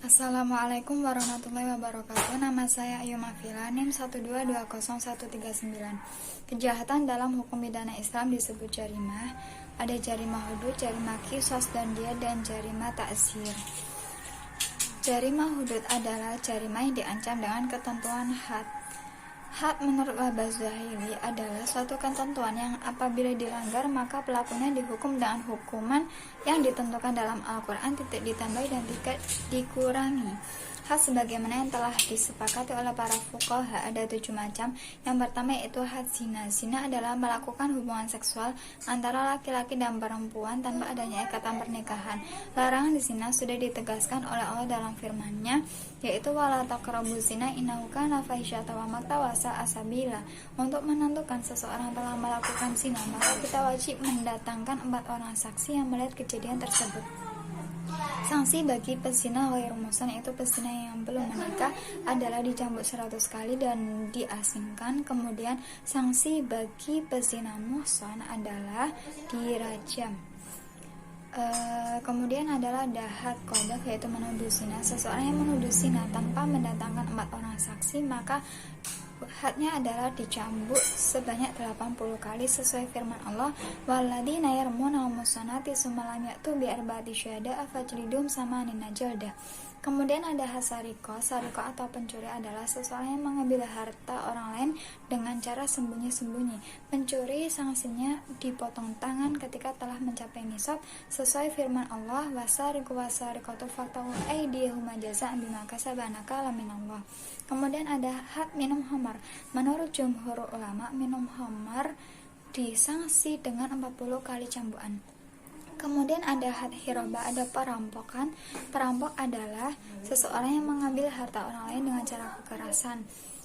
Assalamualaikum warahmatullahi wabarakatuh. Nama saya Ayu Mafila, NIM 1220139. Kejahatan dalam hukum pidana Islam disebut jarimah. Ada jarimah hudud, jarimah qisas dan diyat, dan jarimah ta'zir. Jarimah hudud adalah jarimah yang diancam dengan ketentuan had. Had menurut Wahbah Zuhaili adalah suatu ketentuan yang apabila dilanggar maka pelakunya dihukum dengan hukuman yang ditentukan dalam Al-Quran, tidak ditambahi dan tidak dikurangi. Had sebagaimana yang telah disepakati oleh para fuqaha ada 7 macam. Yang pertama yaitu had zina. Zina adalah melakukan hubungan seksual antara laki-laki dan perempuan tanpa adanya ikatan pernikahan. Larangan zina sudah ditegaskan oleh Allah dalam firman-Nya, yaitu wala taqrabu zina innahu kana fahisyatan wa maqta wa sa'a sabila. Untuk menentukan seseorang telah melakukan zina, maka kita wajib mendatangkan 4 orang saksi yang melihat kejadian tersebut. Sanksi bagi pezina ghairu muhsan, yaitu pezina yang belum menikah, adalah dicambuk 100 kali dan diasingkan. Kemudian sanksi bagi pezina muhsan adalah dirajam. Kemudian adalah dahat qadzaf, yaitu menuduh zina. Seseorang yang menuduh zina tanpa mendatangkan 4 orang saksi, maka hadnya adalah dicambuk sebanyak 80 kali sesuai firman Allah, walladzina yarmuna muhsanati tsumma lam ya'tu bi arba'ati syuhada fajlidum samanin jaldah. Kemudian ada hasariko. Sariko atau pencuri adalah seseorang yang mengambil harta orang lain dengan cara sembunyi-sembunyi. Pencuri sanksinya dipotong tangan ketika telah mencapai nisab sesuai firman Allah, wasariqu wasariqatu faqta'u aydiyahuma jazaa'an bima kasaba nakala minallah. Kemudian ada had minum khamar. Menurut jumhur ulama, minum khamar disanksi dengan 40 kali cambukan. Kemudian ada had hiroba, ada perampokan. Perampok adalah seseorang yang mengambil harta orang lain dengan cara kekerasan.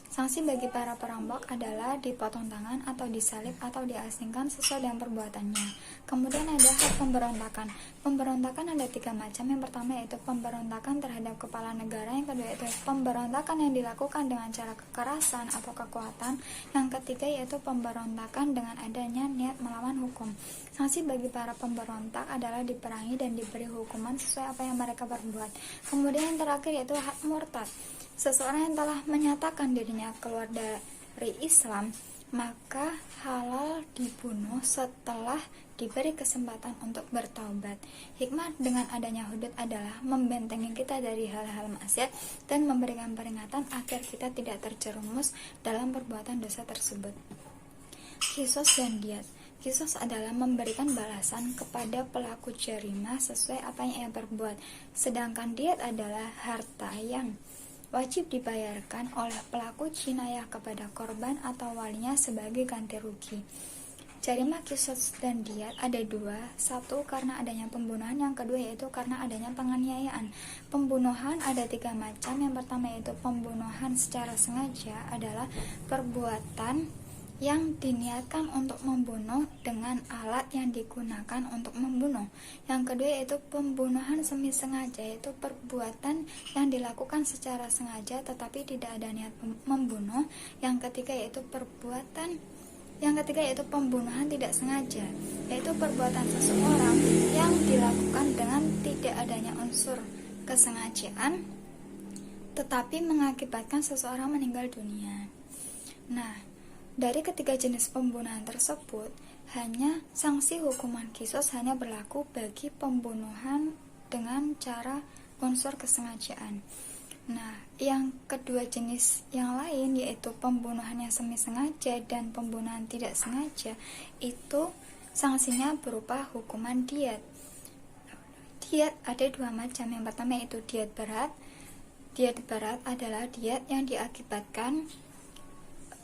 Sanksi bagi para perampok adalah dipotong tangan atau disalib atau diasingkan sesuai dengan perbuatannya. Kemudian ada had pemberontakan. Pemberontakan ada 3 macam. Yang pertama yaitu pemberontakan terhadap kepala negara. Yang kedua yaitu pemberontakan yang dilakukan dengan cara kekerasan atau kekuatan. Yang ketiga yaitu pemberontakan dengan adanya niat melawan hukum. Sanksi bagi para pemberontak adalah diperangi dan diberi hukuman sesuai apa yang mereka perbuat. Kemudian yang terakhir yaitu had murtad. Seseorang yang telah menyatakan dirinya keluar dari Islam, maka halal dibunuh setelah diberi kesempatan untuk bertaubat. Hikmah dengan adanya hudud adalah membentengi kita dari hal-hal maksiat dan memberikan peringatan agar kita tidak terjerumus dalam perbuatan dosa tersebut. Qisas dan diyat. Qisas adalah memberikan balasan kepada pelaku jarimah sesuai apa yang ia perbuat. Sedangkan diyat adalah harta yang wajib dibayarkan oleh pelaku jinayah kepada korban atau walinya sebagai ganti rugi. Jarimah qisas dan diyat ada 2, 1 karena adanya pembunuhan, yang kedua yaitu karena adanya penganiayaan. Pembunuhan ada 3 macam. Yang pertama yaitu pembunuhan secara sengaja, adalah perbuatan yang diniatkan untuk membunuh dengan alat yang digunakan untuk membunuh. Yang kedua yaitu pembunuhan semi sengaja, yaitu perbuatan yang dilakukan secara sengaja tetapi tidak ada niat membunuh. Yang ketiga yaitu pembunuhan tidak sengaja, yaitu perbuatan seseorang yang dilakukan dengan tidak adanya unsur kesengajaan tetapi mengakibatkan seseorang meninggal dunia. Nah, dari ketiga jenis pembunuhan tersebut, hanya sanksi hukuman qisas hanya berlaku bagi pembunuhan dengan cara unsur kesengajaan. Nah, yang kedua jenis yang lain yaitu pembunuhan yang semi sengaja dan pembunuhan tidak sengaja, itu sanksinya berupa hukuman diyat. Diyat ada 2 macam. Yang pertama yaitu diyat berat. Diyat berat adalah diyat yang diakibatkan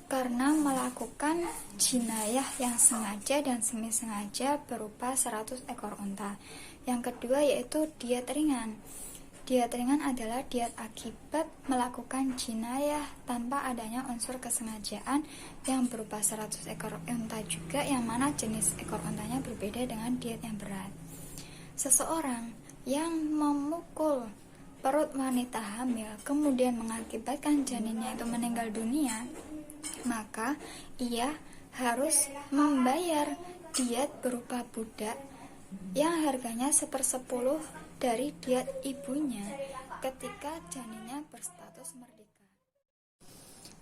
karena melakukan jinayah yang sengaja dan semi sengaja berupa 100 ekor unta. Yang kedua yaitu diyat ringan. Diyat ringan adalah diyat akibat melakukan jinayah tanpa adanya unsur kesengajaan yang berupa 100 ekor unta juga, yang mana jenis ekor untanya berbeda dengan diyat yang berat. Seseorang yang memukul perut wanita hamil kemudian mengakibatkan janinnya itu meninggal dunia, maka ia harus membayar diyat berupa budak yang harganya 1/10 dari diet ibunya ketika janinnya berstatus merdeka.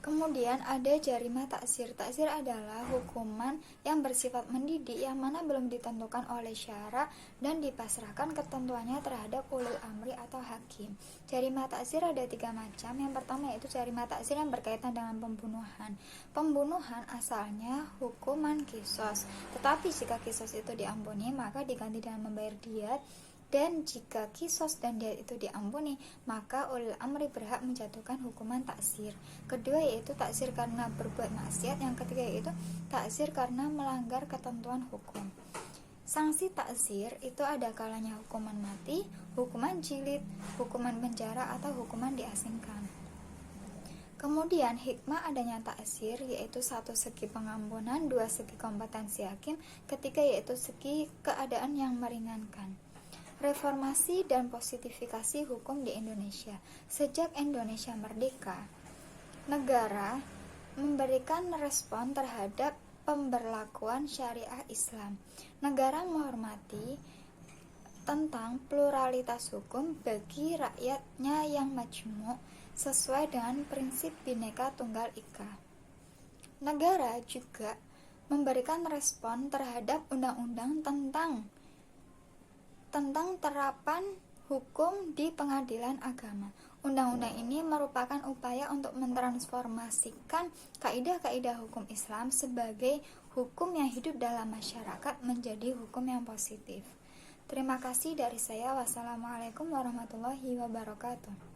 Kemudian ada jarima taksir. Taksir adalah hukuman yang bersifat mendidik yang mana belum ditentukan oleh syara dan dipasrahkan ketentuannya terhadap ulil amri atau hakim. Jarima taksir ada 3 macam. Yang pertama yaitu jarima taksir yang berkaitan dengan pembunuhan. Pembunuhan asalnya hukuman kisos, tetapi jika kisos itu diampuni maka diganti dengan membayar diat. Dan jika kisos dan diat itu diampuni, maka ulil amri berhak menjatuhkan hukuman taksir. Kedua yaitu taksir karena berbuat maksiat. Yang ketiga yaitu taksir karena melanggar ketentuan hukum. Sanksi taksir itu ada kalanya hukuman mati, hukuman jilid, hukuman penjara, atau hukuman diasingkan. Kemudian hikmah adanya taksir yaitu 1 segi pengampunan, 2 segi kompetensi hakim, ketiga yaitu segi keadaan yang meringankan. Reformasi dan positifikasi hukum di Indonesia. Sejak Indonesia merdeka, negara memberikan respon terhadap pemberlakuan syariah Islam. Negara menghormati tentang pluralitas hukum bagi rakyatnya yang majmuk sesuai dengan prinsip Bhinneka Tunggal Ika. Negara juga memberikan respon terhadap undang-undang tentang terapan hukum di pengadilan agama. Undang-undang ini merupakan upaya untuk mentransformasikan kaidah-kaidah hukum Islam sebagai hukum yang hidup dalam masyarakat menjadi hukum yang positif. Terima kasih dari saya. Wassalamualaikum warahmatullahi wabarakatuh.